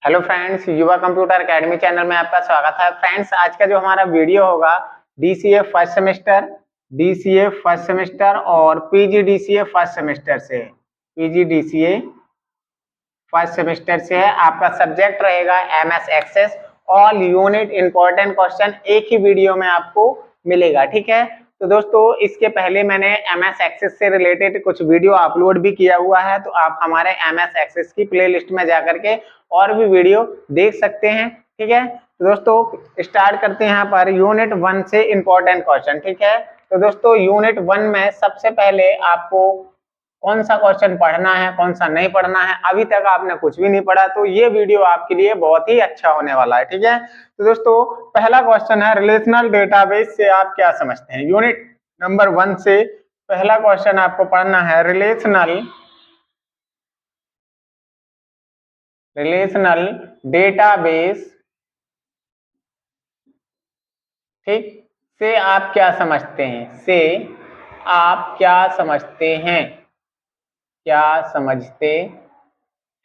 Hello friends, युवा computer academy channel में आपका स्वागत है। फ्रेंड्स, आज का जो हमारा वीडियो होगा डीसीए फर्स्ट सेमेस्टर और पीजीडीसीए फर्स्ट सेमेस्टर से पीजीडीसीए फर्स्ट सेमेस्टर से है। आपका सब्जेक्ट रहेगा MS Access. All unit important question एक ही वीडियो में आपको मिलेगा, ठीक है। तो दोस्तों, इसके पहले मैंने एमएस एक्सेस से रिलेटेड कुछ वीडियो अपलोड भी किया हुआ है, तो आप हमारे एमएस एक्सेस की प्लेलिस्ट में जाकर के और भी वीडियो देख सकते हैं, ठीक है। तो दोस्तों, स्टार्ट करते हैं यहाँ पर यूनिट 1 से इंपॉर्टेंट क्वेश्चन, ठीक है। तो दोस्तों, यूनिट 1 में सबसे पहले आपको कौन सा क्वेश्चन पढ़ना है, कौन सा नहीं पढ़ना है, अभी तक आपने कुछ भी नहीं पढ़ा, तो ये वीडियो आपके लिए बहुत ही अच्छा होने वाला है, ठीक है। तो दोस्तों, पहला क्वेश्चन है रिलेशनल डेटाबेस से आप क्या समझते हैं। यूनिट नंबर 1 से पहला क्वेश्चन आपको पढ़ना है रिलेशनल डेटाबेस, ठीक, से आप क्या समझते हैं, से आप क्या समझते हैं, क्या समझते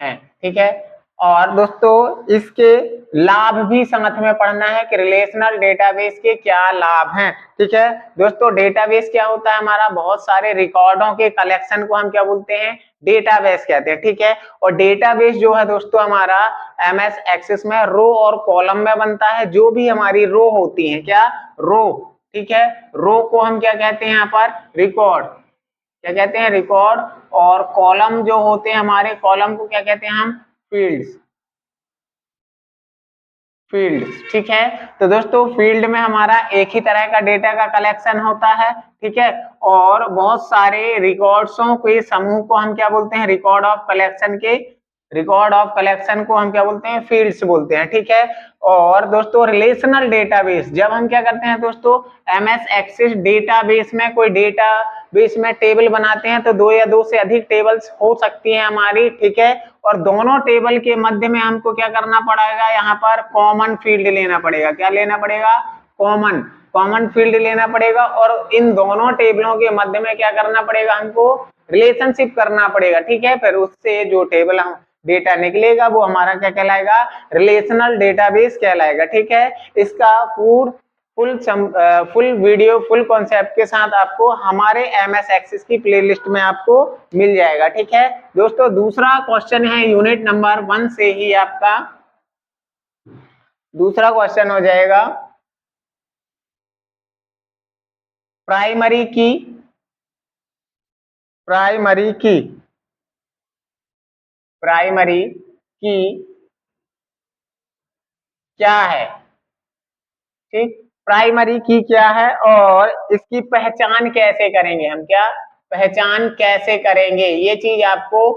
हैं, ठीक है। और दोस्तों, इसके लाभ भी साथ में पढ़ना है कि रिलेशनल डेटाबेस के क्या लाभ हैं, ठीक है। दोस्तों, डेटाबेस क्या होता है, हमारा बहुत सारे रिकॉर्डों के कलेक्शन को हम क्या बोलते हैं, डेटाबेस कहते हैं, ठीक है। और डेटाबेस जो है दोस्तों हमारा एमएस एक्सेस में रो और कॉलम में बनता है। जो भी हमारी रो होती है, क्या रो, ठीक है, रो को हम क्या कहते हैं यहाँ पर, रिकॉर्ड, क्या कहते हैं, रिकॉर्ड। और कॉलम जो होते हैं हमारे, कॉलम को क्या कहते हैं हम, फील्ड्स, ठीक है। तो दोस्तों, फील्ड में हमारा एक ही तरह का डेटा का कलेक्शन होता है, ठीक है। और बहुत सारे रिकॉर्ड्सों के समूह को हम क्या बोलते हैं, रिकॉर्ड ऑफ कलेक्शन को हम क्या बोलते हैं, फील्ड्स बोलते हैं, ठीक है। और दोस्तों, रिलेशनल डेटाबेस, जब हम क्या करते हैं दोस्तों, एमएस एक्सेस डेटाबेस में कोई डेटा बेस में टेबल बनाते हैं, तो दो या दो से अधिक टेबल्स हो सकती हैं हमारी, ठीक है। और दोनों टेबल के मध्य में हमको क्या करना पड़ेगा, यहाँ पर कॉमन फील्ड लेना पड़ेगा। क्या लेना पड़ेगा, कॉमन फील्ड लेना पड़ेगा। और इन दोनों टेबलों के मध्य में क्या करना पड़ेगा, हमको रिलेशनशिप करना पड़ेगा, ठीक है। फिर उससे जो टेबल हम डेटा निकलेगा वो हमारा क्या कहलाएगा, रिलेशनल डेटाबेस कहलाएगा, ठीक है। इसका फुल वीडियो फुल कॉन्सेप्ट के साथ आपको हमारे एमएस एक्सेस की प्लेलिस्ट में आपको मिल जाएगा, ठीक है। दोस्तों, दूसरा क्वेश्चन है यूनिट नंबर 1 से ही आपका दूसरा क्वेश्चन हो जाएगा प्राइमरी की क्या है, ठीक, प्राइमरी की क्या है और इसकी पहचान कैसे करेंगे, हम क्या पहचान कैसे करेंगे, ये चीज आपको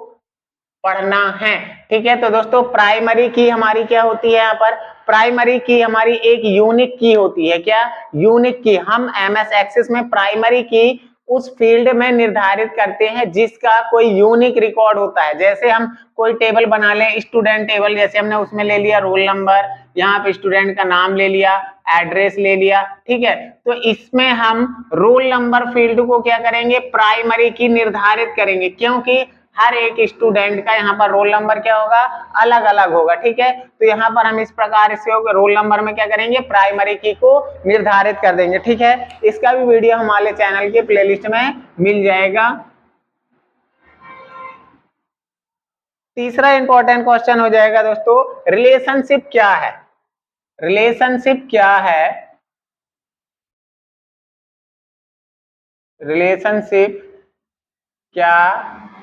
पढ़ना है, ठीक है। तो दोस्तों, प्राइमरी की हमारी क्या होती है, यहाँ पर प्राइमरी की हमारी एक यूनिक की होती है। क्या यूनिक की, हम एमएस एक्सेस में प्राइमरी की उस फील्ड में निर्धारित करते हैं जिसका कोई यूनिक रिकॉर्ड होता है। जैसे हम कोई टेबल बना लें, स्टूडेंट टेबल, जैसे हमने उसमें ले लिया रोल नंबर, यहाँ पे स्टूडेंट का नाम ले लिया, एड्रेस ले लिया, ठीक है। तो इसमें हम रोल नंबर फील्ड को क्या करेंगे, प्राइमरी की निर्धारित करेंगे, क्योंकि हर एक स्टूडेंट का यहाँ पर रोल नंबर क्या होगा, अलग अलग होगा, ठीक है। तो यहाँ पर हम इस प्रकार से होगा, रोल नंबर में क्या करेंगे, प्राइमरी की को निर्धारित कर देंगे, ठीक है। इसका भी वीडियो हमारे चैनल के प्लेलिस्ट में मिल जाएगा। तीसरा इंपॉर्टेंट क्वेश्चन हो जाएगा दोस्तों, रिलेशनशिप क्या है, रिलेशनशिप क्या है, रिलेशनशिप क्या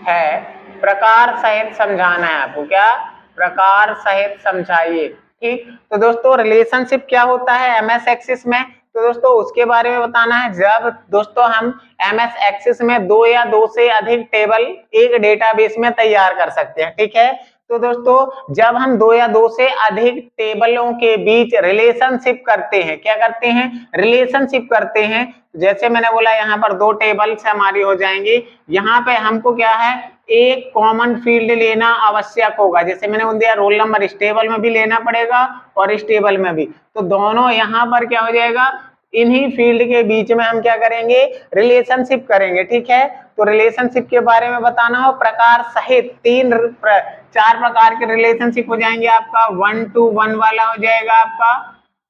है, प्रकार सहित समझाना है आपको, क्या प्रकार सहित समझाइए, ठीक। तो दोस्तों, रिलेशनशिप क्या होता है एमएस एक्सेस में, तो दोस्तों उसके बारे में बताना है। जब दोस्तों हम एमएस एक्सेस में दो या दो से अधिक टेबल एक डेटाबेस में तैयार कर सकते हैं, ठीक है। तो दोस्तों, जब हम दो या दो से अधिक टेबलों के बीच रिलेशनशिप करते हैं, क्या करते हैं, रिलेशनशिप करते हैं। जैसे मैंने बोला, यहाँ पर दो टेबल्स हमारी हो जाएंगी, यहाँ पे हमको क्या है, एक कॉमन फील्ड लेना आवश्यक होगा। जैसे मैंने बोल दिया, रोल नंबर इस टेबल में भी लेना पड़ेगा और इस टेबल में भी, तो दोनों यहाँ पर क्या हो जाएगा, इन्हीं फील्ड के बीच में हम क्या करेंगे, रिलेशनशिप करेंगे, ठीक है। तो रिलेशनशिप के बारे में बताना हो, प्रकार सहित 4 प्रकार के रिलेशनशिप हो जाएंगे आपका। 1 to 1 वाला हो जाएगा आपका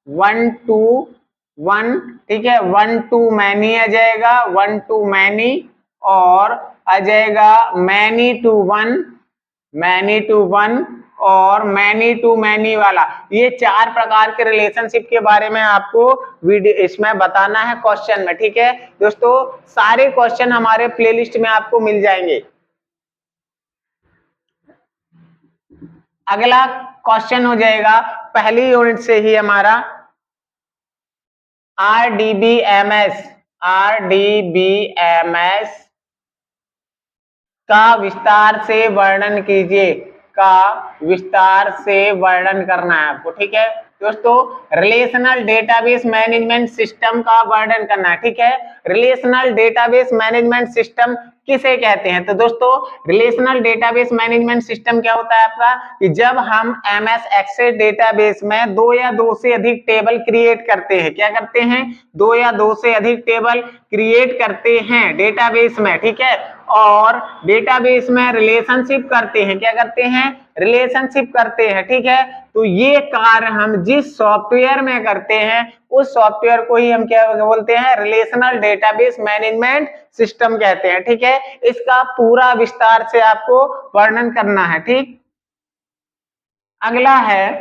1 to 1, ठीक है। 1 to many आ जाएगा 1 to many, और आ जाएगा many to 1, many to 1 और मैनी टू मैनी वाला। ये 4 प्रकार के रिलेशनशिप के बारे में आपको वीडियो इसमें बताना है क्वेश्चन में, ठीक है दोस्तों। सारे क्वेश्चन हमारे प्लेलिस्ट में आपको मिल जाएंगे। अगला क्वेश्चन हो जाएगा पहली यूनिट से ही हमारा RDBMS का विस्तार से वर्णन कीजिए, का विस्तार से वर्णन करना है आपको, ठीक है दोस्तों। रिलेशनल डेटाबेस मैनेजमेंट सिस्टम का वर्णन करना है, ठीक है। रिलेशनल डेटाबेस मैनेजमेंट सिस्टम किसे कहते हैं? तो दोस्तों रिलेशनल डेटाबेस मैनेजमेंट सिस्टम क्या होता है आपका, कि जब हम MS एक्सेस डेटाबेस में 2 या 2 से अधिक टेबल क्रिएट करते हैं, क्या करते हैं? 2 या 2 से अधिक टेबल क्रिएट करते हैं डेटाबेस में, ठीक है। और डेटाबेस में रिलेशनशिप करते हैं, क्या करते हैं? रिलेशनशिप करते हैं, ठीक है। तो ये कार्य हम जिस सॉफ्टवेयर में करते हैं उस सॉफ्टवेयर को ही हम क्या बोलते हैं? रिलेशनल डेटाबेस मैनेजमेंट सिस्टम कहते हैं, ठीक है। इसका पूरा विस्तार से आपको वर्णन करना है, ठीक। अगला है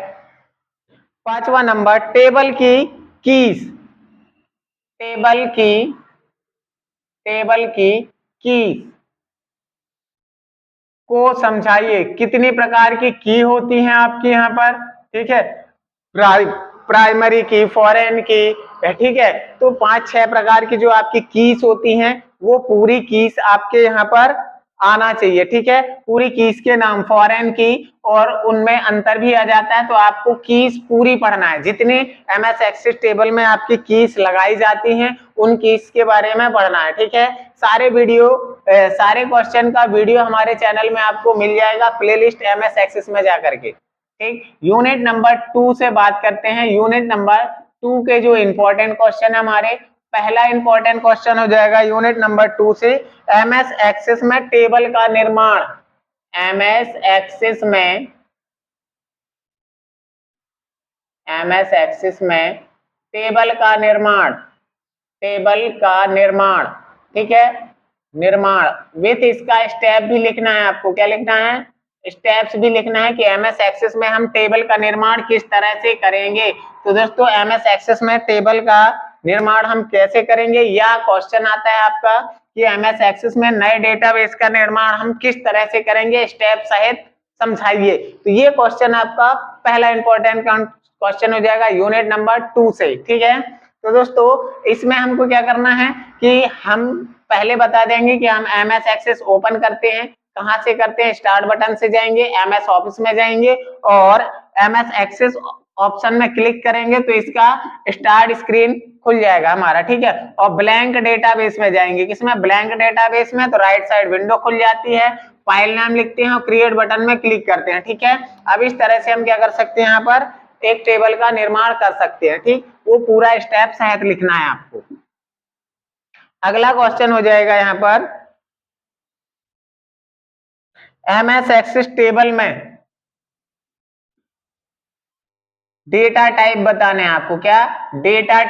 5वां नंबर, टेबल की कीज। टेबल की कीज को समझाइए। कितनी प्रकार की की होती हैं आपकी यहाँ पर, ठीक है। प्राइमरी की, फॉरेन की, ठीक है। तो 5-6 प्रकार की जो आपकी कीज होती हैं वो पूरी कीज आपके यहाँ पर आना चाहिए, ठीक है। पूरी कीज के नाम, फॉरेन की, और उनमें अंतर भी आ जाता है, तो आपको कीज पूरी पढ़ना है। जितने MS एक्सेस टेबल में आपकी कीज लगाई जाती हैं उन कीज के बारे में पढ़ना है, ठीक है। सारे क्वेश्चन का वीडियो हमारे चैनल में आपको मिल जाएगा, प्लेलिस्ट MS एक्सेस में जाकर के, ठीक। यूनिट नंबर 2 से बात करते हैं। यूनिट नंबर 2 के जो इंपॉर्टेंट क्वेश्चन है हमारे, पहला इंपॉर्टेंट क्वेश्चन हो जाएगा यूनिट नंबर 2 से, MS एक्सेस में टेबल का निर्माण। MS एक्सेस में टेबल का निर्माण, ठीक है। निर्माण विथ इसका स्टेप भी लिखना है आपको, क्या लिखना है? स्टेप्स भी लिखना है कि MS एक्सेस में हम टेबल का निर्माण किस तरह से करेंगे। तो दोस्तों MS एक्सेस में टेबल का निर्माण हम कैसे करेंगे, या क्वेश्चन आता है आपका कि MS एक्सेस में नए डेटाबेस का निर्माण हम किस तरह से करेंगे, स्टेप सहित समझाइए। तो ये क्वेश्चन आपका पहला इंपॉर्टेंट क्वेश्चन हो जाएगा यूनिट नंबर 2 से, ठीक है। तो दोस्तों इसमें हमको क्या करना है कि हम पहले बता देंगे कि हम MS एक्सेस ओपन करते हैं, कहां से करते हैं? स्टार्ट बटन से जाएंगे, MS ऑफिस में जाएंगे और MS एक्सेस ऑप्शन में क्लिक करेंगे तो इसका स्टार्ट स्क्रीन खुल जाएगा हमारा, ठीक है। और ब्लैंक डेटाबेस में जाएंगे, किसमें? ब्लैंक डेटाबेस में, तो राइट साइड विंडो खुल जाती है, फाइल नाम लिखते हैं और क्रिएट बटन में क्लिक करते हैं, ठीक है। अब इस तरह से हम क्या कर सकते हैं, यहाँ पर एक टेबल का निर्माण कर सकते हैं, ठीक। वो पूरा स्टेप सहित लिखना है आपको। अगला क्वेश्चन हो जाएगा यहाँ पर, MS एक्सेस टेबल में डेटा टाइप बताने हैं आपको, क्या? डेटा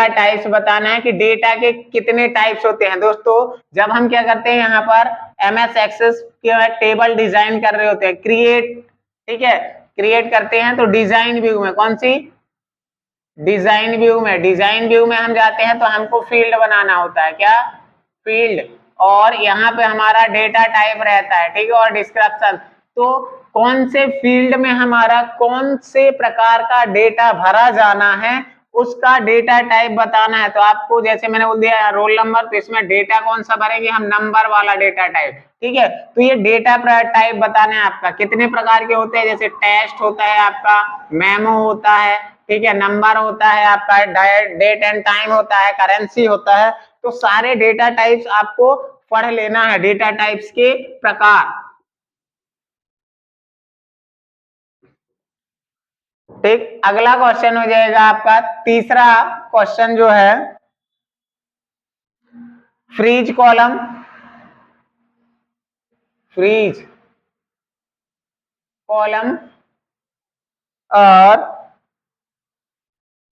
टाइप्स बताना है कि डेटा के कितने टाइप्स होते हैं। दोस्तों जब हम क्या करते हैं यहाँ पर MS एक्सेस के टेबल डिजाइन कर रहे होते हैं, क्रिएट, ठीक है, क्रिएट करते हैं, तो डिजाइन व्यू में, कौन सी? डिजाइन व्यू में हम जाते हैं तो हमको फील्ड बनाना होता है, क्या? फील्ड। और यहाँ पे हमारा डेटा टाइप रहता है, ठीक है, और डिस्क्रिप्शन। तो कौन से फील्ड में हमारा कौन से प्रकार का डेटा भरा जाना है उसका डेटा टाइप बताना है। तो आपको जैसे मैंने बोल दिया रोल नंबर, तो इसमें डेटा कौन सा भरेंगे हम? नंबर वाला डेटा टाइप, ठीक है। तो ये डेटा टाइप बताना है आपका। कितने प्रकार के होते हैं? जैसे टेस्ट होता है आपका, मेमो होता है, ठीक है, नंबर होता है आपका, डेट एंड टाइम होता है, करेंसी होता है। तो सारे डेटा टाइप्स आपको पढ़ लेना है, डेटा टाइप्स के प्रकार, ठीक। अगला क्वेश्चन हो जाएगा आपका तीसरा क्वेश्चन जो है फ्रीज कॉलम, फ्रीज कॉलम और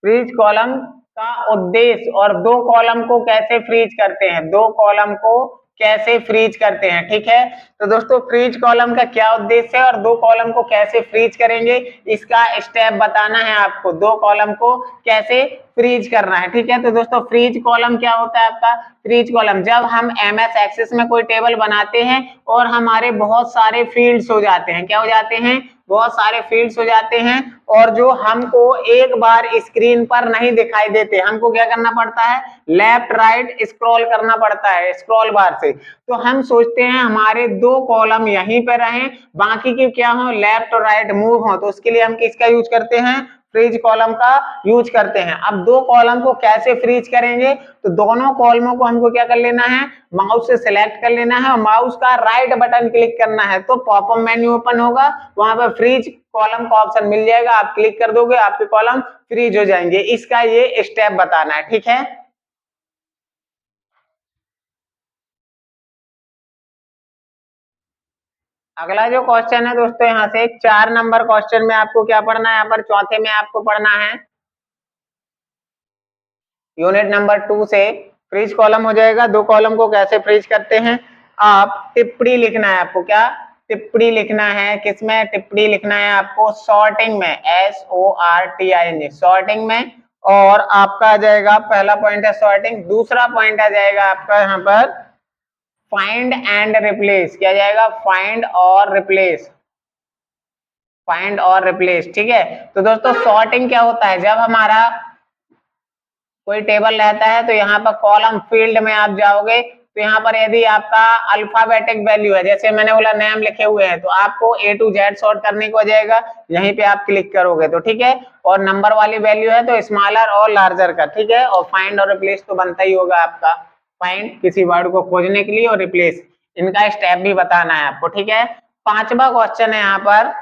फ्रीज कॉलम का उद्देश्य, और दो कॉलम को कैसे फ्रीज करते हैं, दो कॉलम को कैसे फ्रीज करते हैं। ठीक है, तो दोस्तों फ्रीज कॉलम का क्या उद्देश्य है और दो कॉलम को कैसे फ्रीज करेंगे, इसका स्टेप बताना है आपको, दो कॉलम को कैसे फ्रीज करना है। ठीक है, तो दोस्तों फ्रीज कॉलम क्या होता है आपका, फ्रीज कॉलम जब हम एमएस एक्सेस में कोई टेबल बनाते हैं और हमारे बहुत सारे फील्ड्स हो जाते हैं, क्या हो जाते हैं, बहुत सारे फील्ड्स हो जाते हैं, और जो हमको एक बार स्क्रीन पर नहीं दिखाई देते, हमको क्या करना पड़ता है, लेफ्ट राइट स्क्रॉल करना पड़ता है स्क्रॉल बार से। तो हम सोचते हैं हमारे दो कॉलम यहीं पे रहें, बाकी के क्या हो, लेफ्ट और राइट मूव हो, तो उसके लिए हम किसका यूज करते हैं, फ्रीज कॉलम का यूज करते हैं। अब दो कॉलम को कैसे फ्रीज करेंगे, तो दोनों कॉलमों को हमको क्या कर लेना है, माउस से सिलेक्ट कर लेना है और माउस का राइट बटन क्लिक करना है, तो पॉपअप मेन्यू ओपन होगा, वहां पर फ्रीज कॉलम का ऑप्शन मिल जाएगा, आप क्लिक कर दोगे, आपके कॉलम फ्रीज हो जाएंगे। इसका ये स्टेप बताना है। ठीक है, अगला जो क्वेश्चन है दोस्तों, यहाँ से 4 नंबर क्वेश्चन में आपको क्या पढ़ना है, यहाँ पर चौथे में आपको पढ़ना है यूनिट नंबर 2 से फ्रीज कॉलम हो जाएगा। दो कॉलम को कैसे फ्रीज करते हैं, आप टिप्पणी लिखना है आपको, क्या टिप्पणी लिखना है, किसमें टिप्पणी लिखना है आपको, सॉर्टिंग में, SORTING सॉर्टिंग में। और आपका आ जाएगा पहला पॉइंट है सॉर्टिंग, दूसरा पॉइंट आ जाएगा आपका यहाँ पर फाइंड एंड रिप्लेस, क्या जाएगा, फाइंड और रिप्लेस, फाइंड और रिप्लेस। ठीक है, तो दोस्तों सॉर्टिंग क्या होता है, जब हमारा कोई टेबल रहता है तो यहाँ पर कॉलम फील्ड में आप जाओगे, तो यहाँ पर यदि आपका अल्फाबेटिक वैल्यू है, जैसे मैंने बोला नेम लिखे हुए हैं, तो आपको A to Z सॉर्ट करने को जाएगा, यहीं पे आप क्लिक करोगे तो ठीक है, और नंबर वाली वैल्यू है तो स्मॉलर और लार्जर का। ठीक है, और फाइंड और रिप्लेस तो बनता ही होगा आपका, फाइंड किसी वर्ड को खोजने के लिए और रिप्लेस, इनका स्टेप भी बताना है आपको। ठीक है, पांचवा क्वेश्चन है यहाँ पर,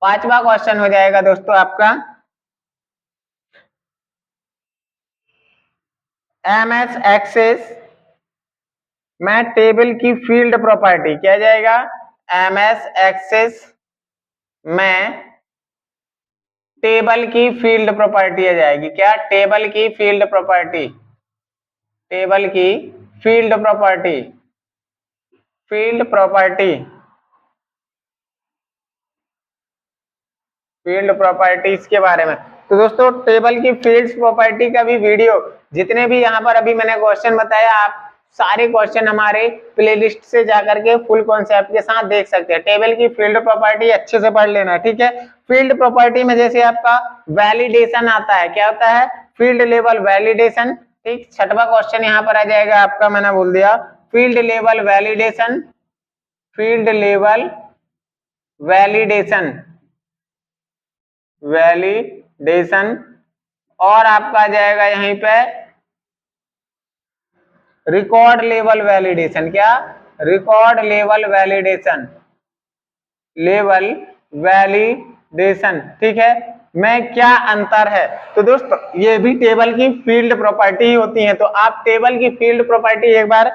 पांचवा क्वेश्चन हो जाएगा दोस्तों आपका एमएस एक्सेस में टेबल की फील्ड प्रॉपर्टी, क्या जाएगा, एमएस एक्सेस में टेबल की फील्ड प्रॉपर्टी आ जाएगी, क्या, टेबल की फील्ड प्रॉपर्टी, टेबल की field property, field property, field properties के बारे में। तो दोस्तों टेबल की फील्ड्स प्रॉपर्टी का भी वीडियो, जितने भी यहाँ पर अभी मैंने क्वेश्चन बताया, आप सारे क्वेश्चन हमारे प्लेलिस्ट से जाकर के फुल कॉन्सेप्ट के साथ देख सकते हैं। टेबल की फील्ड प्रॉपर्टी अच्छे से पढ़ लेना। ठीक है, फील्ड प्रॉपर्टी में जैसे आपका वैलिडेशन आता है, क्या होता है, फील्ड लेवल वैलिडेशन। ठीक, छठवां क्वेश्चन यहाँ पर आ जाएगा आपका, मैंने बोल दिया field level validation, field level validation, validation. और आपका आ जाएगा यहीं पे रिकॉर्ड लेवल वैलिडेशन, क्या, record level validation, level validation. ठीक है, में क्या अंतर है, तो दोस्तों ये भी टेबल की फील्ड प्रॉपर्टी होती है, तो आप टेबल की फील्ड प्रॉपर्टी एक बार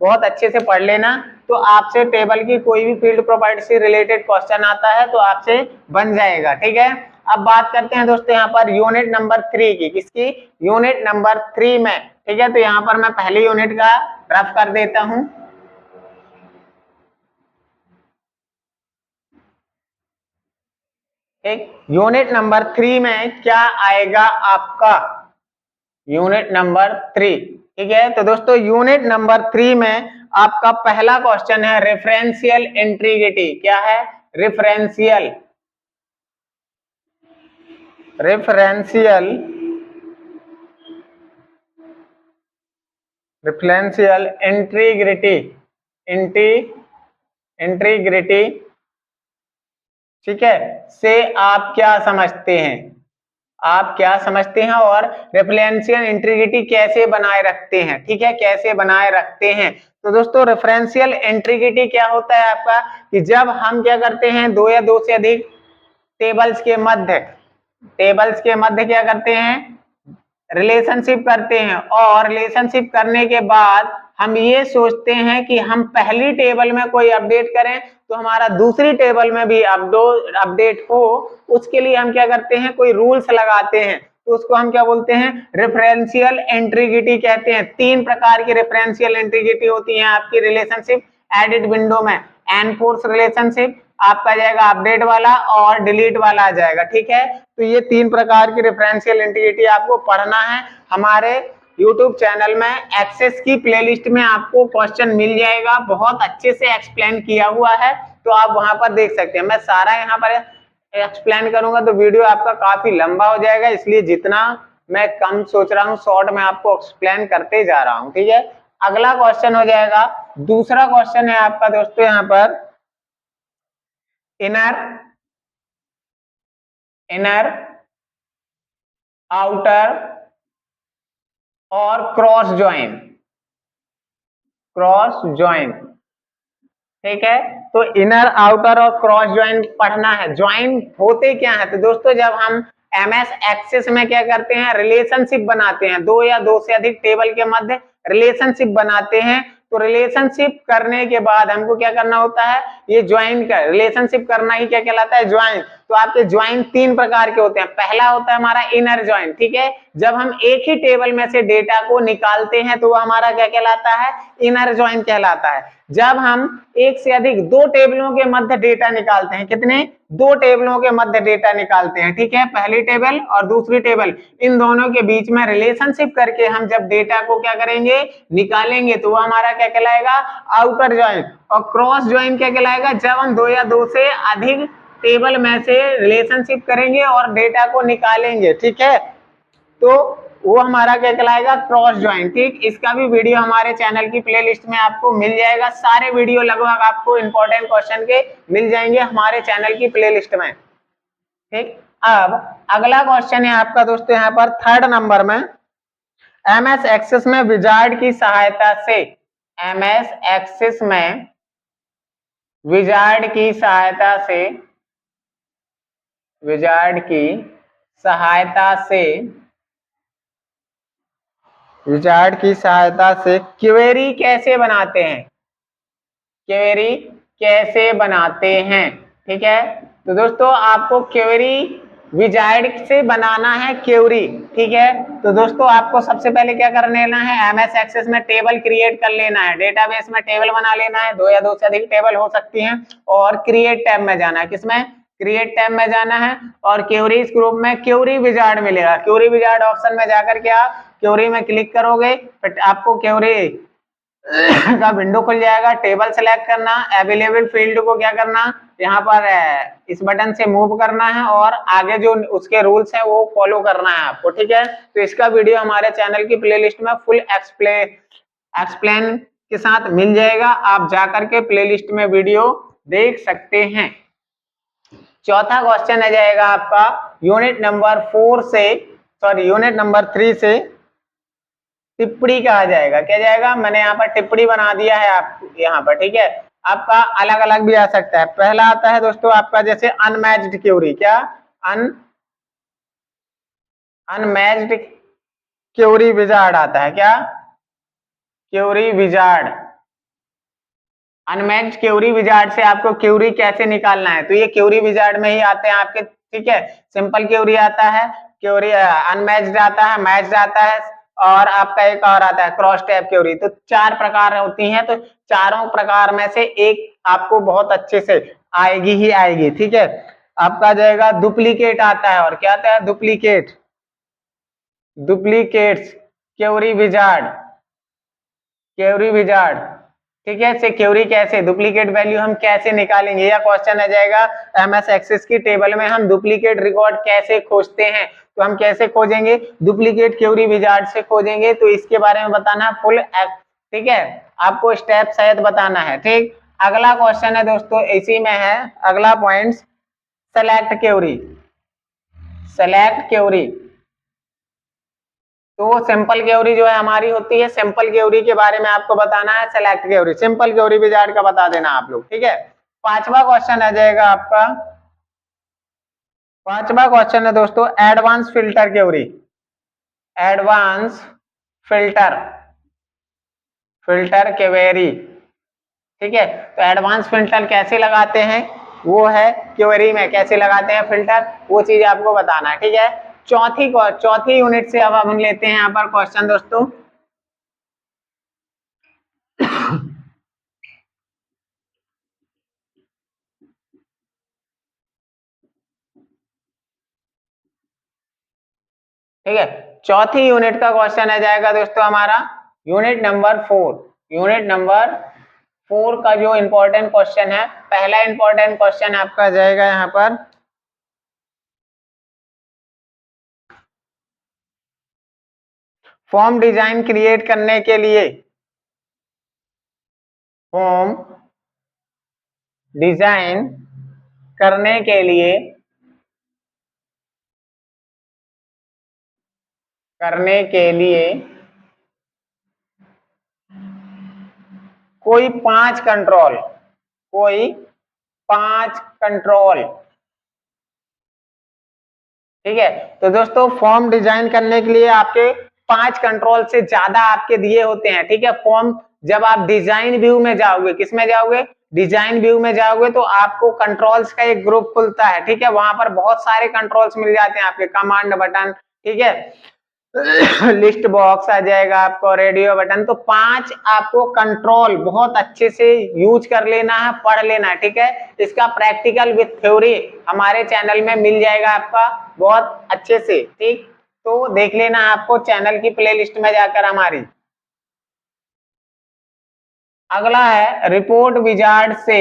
बहुत अच्छे से पढ़ लेना, तो आपसे टेबल की कोई भी फील्ड प्रॉपर्टी से रिलेटेड क्वेश्चन आता है तो आपसे बन जाएगा। ठीक है, अब बात करते हैं दोस्तों यहाँ पर यूनिट नंबर 3 की, किसकी, यूनिट नंबर 3 में। ठीक है, तो यहाँ पर मैं पहली यूनिट का रफ कर देता हूं। एक यूनिट नंबर 3 में क्या आएगा आपका, यूनिट नंबर 3। ठीक है, तो दोस्तों यूनिट नंबर 3 में आपका पहला क्वेश्चन है रेफरेंशियल इंटीग्रिटी, क्या है, referential, referential, referential integrity, integrity. ठीक है, से आप क्या समझते हैं, आप क्या समझते हैं, और रेफरेंशियल इंटीग्रिटी कैसे बनाए रखते हैं। ठीक है, कैसे बनाए रखते हैं, तो दोस्तों रेफरेंशियल इंटीग्रिटी क्या होता है आपका, कि जब हम क्या करते हैं, दो या दो से अधिक टेबल्स के मध्य, टेबल्स के मध्य क्या करते हैं, रिलेशनशिप करते हैं और रिलेशनशिप करने के बाद हम ये सोचते हैं कि हम पहली टेबल में कोई अपडेट करें तो हमारा दूसरी टेबल में भी अपडेट हो, उसके लिए हम क्या करते हैं, कोई रूल्स लगाते हैं, तो उसको हम क्या बोलते हैं, रेफरेंशियल इंटीग्रिटी कहते हैं। 3 प्रकार की रेफरेंशियल इंटीग्रिटी होती है आपकी रिलेशनशिप एडिट विंडो में। एनफोर्स रिलेशनशिप आपका जाएगा अपडेट वाला और डिलीट वाला आ जाएगा, ठीक है। तो ये 3 प्रकार की रेफरेंशियल इंटीग्रिटी आपको पढ़ना है। हमारे YouTube चैनल में एक्सेस की प्लेलिस्ट में आपको क्वेश्चन मिल जाएगा, बहुत अच्छे से एक्सप्लेन किया हुआ है, तो आप वहां पर देख सकते हैं। मैं सारा यहाँ पर एक्सप्लेन करूंगा तो वीडियो आपका काफी लंबा हो जाएगा, इसलिए जितना मैं कम सोच रहा हूँ शॉर्ट में आपको एक्सप्लेन करते जा रहा हूँ, ठीक है। अगला क्वेश्चन हो जाएगा, दूसरा क्वेश्चन है आपका दोस्तों यहाँ पर इनर आउटर और क्रॉस ज्वाइन, ठीक है। तो इनर आउटर और क्रॉस ज्वाइन पढ़ना है। ज्वाइन होते क्या है, तो दोस्तों जब हम एमएस एक्सेस में क्या करते हैं, रिलेशनशिप बनाते हैं, 2 या 2 से अधिक टेबल के मध्य रिलेशनशिप बनाते हैं, तो रिलेशनशिप करने के बाद हमको क्या करना होता है, ये ज्वाइन का रिलेशनशिप करना ही क्या कहलाता है, ज्वाइन। तो आपके ज्वाइन 3 प्रकार के होते हैं। पहला होता है हमारा इनर ज्वाइन, ठीक है। जब हम एक ही टेबल में से डेटा को निकालते हैं तो वो हमारा क्या कहलाता है, इनर ज्वाइन कहलाता है। जब हम एक से अधिक 2 टेबलों के मध्य डेटा निकालते हैं, कितने, 2 टेबलों के मध्य डेटा निकालते हैं, ठीक है, पहली टेबल और दूसरी टेबल, इन दोनों के बीच में रिलेशनशिप करके हम जब डेटा को क्या करेंगे, निकालेंगे, तो वो हमारा क्या कहलाएगा, आउटर ज्वाइन। और क्रॉस ज्वाइन क्या कहलाएगा, जब हम 2 या 2 से अधिक टेबल में से रिलेशनशिप करेंगे और डेटा को निकालेंगे, ठीक है, तो वो हमारा क्या कहलाएगा, क्रॉस ज्वाइन, ठीक। इसका भी वीडियो हमारे चैनल की प्लेलिस्ट में आपको मिल जाएगा, सारे वीडियो लगभग आपको इंपॉर्टेंट क्वेश्चन के मिल जाएंगे हमारे चैनल की प्लेलिस्ट में, ठीक। अब अगला क्वेश्चन है आपका दोस्तों यहाँ पर 3rd नंबर में, एमएस एक्सेस में विजार्ड की सहायता से, एमएस एक्सेस में विजार्ड की सहायता से, विजार्ड की सहायता से, विजार्ड की सहायता से क्वेरी कैसे बनाते हैं, क्वेरी कैसे बनाते हैं, ठीक है। तो दोस्तों आपको क्वेरी विजार्ड से बनाना है क्वेरी, ठीक है। तो दोस्तों आपको सबसे पहले क्या कर लेना है, एमएस एक्सेस में टेबल क्रिएट कर लेना है, डेटाबेस में टेबल बना लेना है, 2 या 2 से अधिक टेबल हो सकती हैं, और क्रिएट टैब में जाना है, किसमें, क्रिएट टैब में जाना है, और क्वेरीज ग्रुप में क्वेरी विजार्ड मिलेगा, क्वेरी विजार्ड ऑप्शन में जाकर के आप क्वेरी में क्लिक करोगे, फिर आपको क्वेरी का विंडो खुल जाएगा। टेबल सेलेक्ट करना, अवेलेबल फील्ड को क्या करना, यहाँ पर इस बटन से मूव करना है, और आगे जो उसके रूल्स है वो फॉलो करना है आपको, ठीक है। तो इसका वीडियो हमारे चैनल की प्लेलिस्ट में फुल एक्सप्लेन के साथ मिल जाएगा, आप जाकर के प्लेलिस्ट में वीडियो देख सकते हैं। चौथा क्वेश्चन आ जाएगा आपका यूनिट नंबर 3 से टिप्पणी कहा जाएगा, क्या जाएगा, मैंने यहाँ पर टिप्पणी बना दिया है आप यहाँ पर, ठीक है। आपका अलग अलग भी आ सकता है। पहला आता है दोस्तों आपका जैसे अनमैच्ड क्वेरी, क्या, अनमैच्ड क्वेरी विजार्ड आता है, क्या, query wizard. Unmatched query wizard से आपको क्वेरी कैसे निकालना है, तो ये क्वेरी विजार्ड में ही आते हैं आपके, ठीक है। सिंपल क्वेरी आता है, क्वेरी अनमैच्ड आता है, मैच्ड आता है, और आपका एक और आता है क्रॉस टैब क्वेरी। तो 4 प्रकार होती हैं, तो चारों प्रकार में से एक आपको बहुत अच्छे से आएगी ही आएगी, ठीक है। आपका जाएगा डुप्लीकेट आता है, और क्या आता है, डुप्लीकेट्स क्वेरी विजार्ड, ठीक है। से क्वेरी कैसे, डुप्लीकेट वैल्यू हम कैसे निकालेंगे, या क्वेश्चन आ जाएगा एमएस एक्सेस की टेबल में हम डुप्लीकेट रिकॉर्ड कैसे खोजते हैं, तो हम कैसे खोजेंगे, डुप्लीकेट क्वेरी विजार्ड से खोजेंगे, तो इसके बारे में बताना फुल, ठीक है, आपको स्टेप शायद बताना है, ठीक। अगला क्वेश्चन है दोस्तों इसी में है, अगला पॉइंट सेलेक्ट क्वेरी। तो सिंपल क्वेरी जो है हमारी होती है, सिंपल क्वेरी के बारे में आपको बताना है, select query, simple query wizard का बता देना आप लोग, ठीक है। पांचवा क्वेश्चन आ जाएगा आपका, पांचवा क्वेश्चन है दोस्तों advance filter query. Advance filter, filter query. ठीक है, तो एडवांस फिल्टर कैसे लगाते हैं, वो है क्वेरी में कैसे लगाते हैं फिल्टर, वो चीज आपको बताना है। ठीक है, चौथी यूनिट से अब हम लेते हैं यहाँ पर क्वेश्चन दोस्तों। ठीक है, चौथी यूनिट का क्वेश्चन आ जाएगा दोस्तों हमारा यूनिट नंबर 4। यूनिट नंबर 4 का जो इंपॉर्टेंट क्वेश्चन है, पहला इंपॉर्टेंट क्वेश्चन आपका आ जाएगा यहाँ पर फॉर्म डिजाइन क्रिएट करने के लिए, फॉर्म डिजाइन करने के लिए कोई 5 कंट्रोल, कोई 5 कंट्रोल। ठीक है, तो दोस्तों फॉर्म डिजाइन करने के लिए आपके 5 कंट्रोल से ज्यादा आपके दिए होते हैं। ठीक है, फॉर्म जब आप डिजाइन व्यू में जाओगे, किसमें जाओगे, डिजाइन व्यू में जाओगे, तो आपको कंट्रोल्स का एक ग्रुप खुलता है। ठीक है, वहां पर बहुत सारे कंट्रोल्स मिल जाते हैं आपके, कमांड बटन, ठीक है, लिस्ट बॉक्स आ जाएगा आपको, रेडियो बटन। तो 5 आपको कंट्रोल बहुत अच्छे से यूज कर लेना है, पढ़ लेना है। ठीक है, इसका प्रैक्टिकल विथ थ्योरी हमारे चैनल में मिल जाएगा आपका बहुत अच्छे से। ठीक, तो देख लेना आपको चैनल की प्लेलिस्ट में जाकर हमारी। अगला है रिपोर्ट विजार्ड से,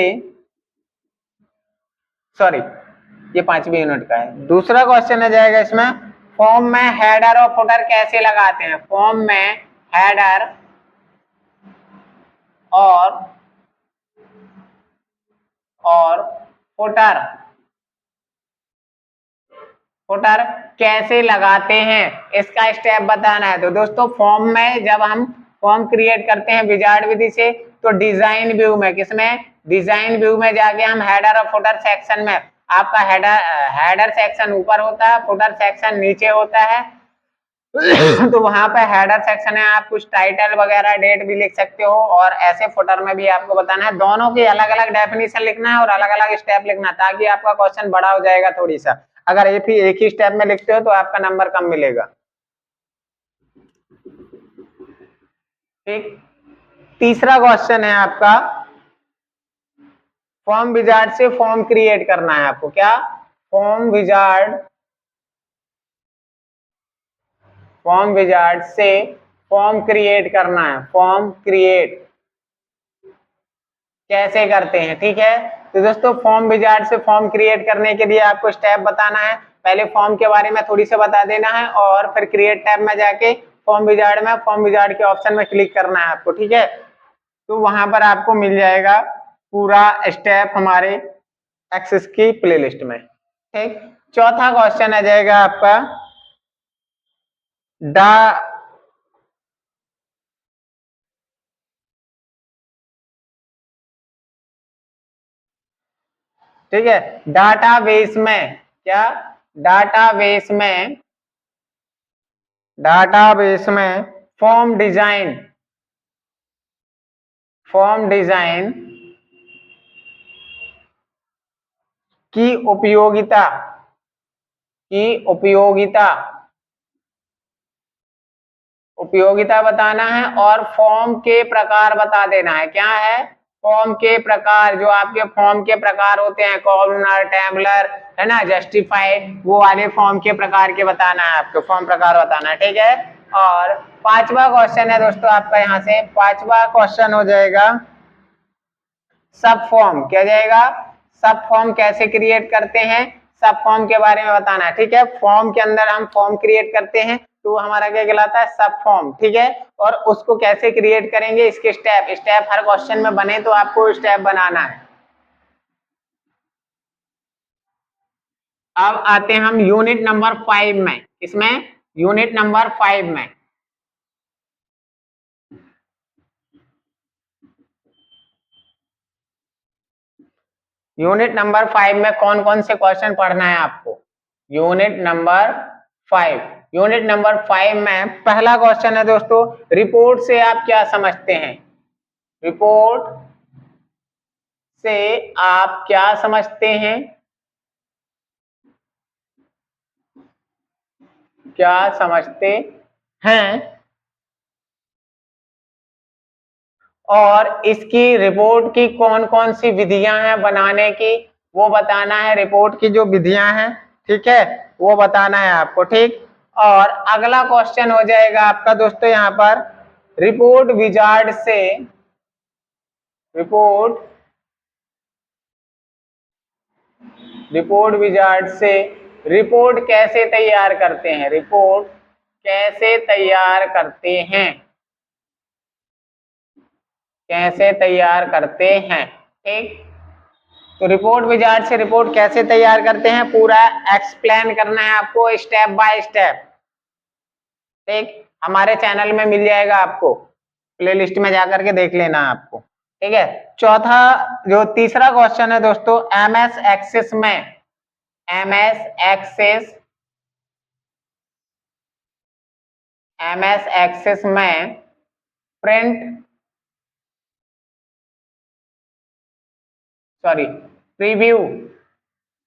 सॉरी ये 5वीं यूनिट का है। दूसरा क्वेश्चन आ जाएगा इसमें, फॉर्म में हेडर और फुटर कैसे लगाते हैं। फॉर्म में हेडर और फुटर, फुटर कैसे लगाते हैं, इसका स्टेप बताना है। तो दोस्तों फॉर्म में जब हम फॉर्म क्रिएट करते हैं विजार्ड विधि से, तो डिजाइन व्यू में, किसमें, डिजाइन व्यू में जाके हम हेडर और फुटर सेक्शन में, आपका हेडर सेक्शन ऊपर होता है, फुटर सेक्शन नीचे होता है। तो वहां पे हेडर सेक्शन है, आप कुछ टाइटल वगैरह डेट भी लिख सकते हो, और ऐसे फुटर में भी आपको बताना है। दोनों की अलग अलग डेफिनेशन लिखना है और अलग अलग स्टेप लिखना है, ताकि आपका क्वेश्चन बड़ा हो जाएगा थोड़ी सा। अगर एक ही स्टेप में लिखते हो तो आपका नंबर कम मिलेगा। ठीक, तीसरा क्वेश्चन है आपका, फॉर्म विजार्ड से फॉर्म क्रिएट करना है आपको। क्या, फॉर्म विजार्ड, फॉर्म विजार्ड से फॉर्म क्रिएट करना है। फॉर्म क्रिएट कैसे करते हैं। ठीक है, तो दोस्तों फॉर्म विजार्ड से फॉर्म क्रिएट करने के लिए आपको स्टेप बताना है। पहले फॉर्म के बारे में थोड़ी सी बता देना है, और फिर क्रिएट टैब में जाके फॉर्म विजार्ड में, फॉर्म विजार्ड के ऑप्शन में क्लिक करना है आपको। ठीक है, तो वहां पर आपको मिल जाएगा पूरा स्टेप हमारे एक्सेस की प्लेलिस्ट में। ठीक, चौथा क्वेश्चन आ जाएगा आपका, डा ठीक है, डाटाबेस में, क्या, डाटाबेस में, डाटाबेस में फॉर्म डिजाइन, फॉर्म डिजाइन की उपयोगिता, की उपयोगिता, उपयोगिता बताना है, और फॉर्म के प्रकार बता देना है। क्या है, फॉर्म के प्रकार, जो आपके फॉर्म के प्रकार होते हैं, कॉलमनार, टैबलर, है ना, जस्टिफाई, वो वाले फॉर्म के प्रकार के बताना है आपको, फॉर्म प्रकार बताना है। ठीक है, और 5वां क्वेश्चन है दोस्तों आपका, यहाँ से 5वां क्वेश्चन हो जाएगा सब फॉर्म। क्या जाएगा, सब फॉर्म कैसे क्रिएट करते हैं, सब फॉर्म के बारे में बताना है। ठीक है, फॉर्म के अंदर हम फॉर्म क्रिएट करते हैं, तो हमारा क्या कहलाता है, सब फॉर्म। ठीक है, और उसको कैसे क्रिएट करेंगे, इसके स्टेप स्टेप हर क्वेश्चन में बने, तो आपको स्टेप बनाना है। अब आते हैं हम यूनिट नंबर 5 में, इसमें यूनिट नंबर 5 में, यूनिट नंबर 5 में कौन कौन से क्वेश्चन पढ़ना है आपको। यूनिट नंबर 5, यूनिट नंबर 5 में पहला क्वेश्चन है दोस्तों, रिपोर्ट से आप क्या समझते हैं? रिपोर्ट से आप क्या समझते हैं? क्या समझते हैं? और इसकी रिपोर्ट की कौन कौन सी विधियां हैं बनाने की, वो बताना है। रिपोर्ट की जो विधियां हैं, ठीक है, वो बताना है आपको, ठीक। और अगला क्वेश्चन हो जाएगा आपका दोस्तों यहाँ पर, रिपोर्ट विजार्ड से, रिपोर्ट विजार्ड से रिपोर्ट कैसे तैयार करते हैं? रिपोर्ट कैसे तैयार करते हैं? कैसे तैयार करते हैं, ठीक। तो रिपोर्ट विजार्ड से रिपोर्ट कैसे तैयार करते हैं, पूरा एक्सप्लेन करना है आपको स्टेप बाय स्टेप, ठीक। हमारे चैनल में मिल जाएगा, आपको प्लेलिस्ट में जाकर के देख लेना आपको, ठीक है। चौथा जो तीसरा क्वेश्चन है दोस्तों, एमएस एक्सेस में, एमएस एक्सेस, एमएस एक्सेस में print, sorry preview,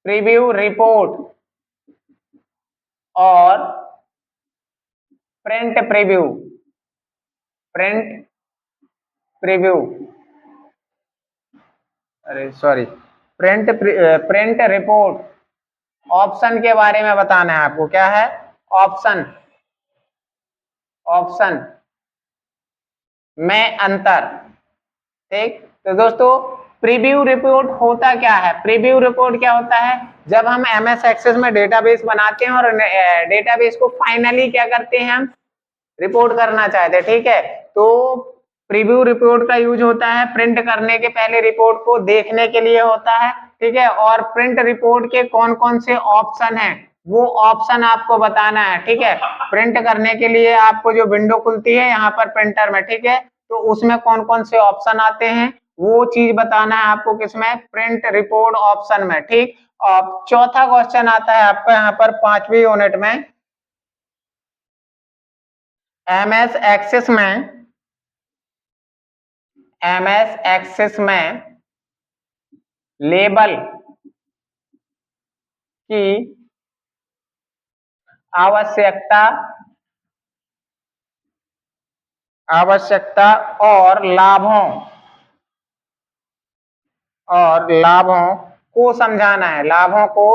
preview report और प्रिंट प्रीव्यू, प्रिंट प्रीव्यू, अरे सॉरी, प्रिंट रिपोर्ट ऑप्शन के बारे में बताना है आपको। क्या है? ऑप्शन, ऑप्शन में अंतर, ठीक। तो दोस्तों प्रीव्यू रिपोर्ट होता क्या है? प्रीव्यू रिपोर्ट क्या होता है? जब हम एमएस एक्सेस में डेटाबेस बनाते हैं और डेटाबेस को फाइनली क्या करते हैं, हम रिपोर्ट करना चाहते हैं, ठीक है। तो प्रीव्यू रिपोर्ट का यूज होता है प्रिंट करने के पहले, रिपोर्ट को देखने के लिए होता है, ठीक है। और प्रिंट रिपोर्ट के कौन कौन से ऑप्शन हैं, वो ऑप्शन आपको बताना है, ठीक है। प्रिंट करने के लिए आपको जो विंडो खुलती है यहाँ पर प्रिंटर में, ठीक है, तो उसमें कौन कौन से ऑप्शन आते हैं, वो चीज बताना है आपको, किसमें? प्रिंट रिपोर्ट ऑप्शन में, ठीक। और चौथा क्वेश्चन आता है आपका यहाँ पर 5वीं यूनिट में, एमएस एक्सेस में, एमएस एक्सेस में लेबल की आवश्यकता, आवश्यकता और लाभों को समझाना है, लाभों को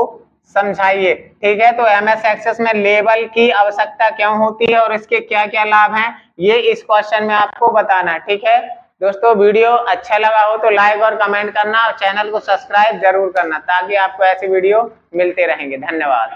समझाइए, ठीक है। तो एमएस एक्सेस में लेबल की आवश्यकता क्यों होती है और इसके क्या क्या लाभ हैं, ये इस क्वेश्चन में आपको बताना है, ठीक है। दोस्तों वीडियो अच्छा लगा हो तो लाइक और कमेंट करना और चैनल को सब्सक्राइब जरूर करना, ताकि आपको ऐसी वीडियो मिलते रहेंगे। धन्यवाद।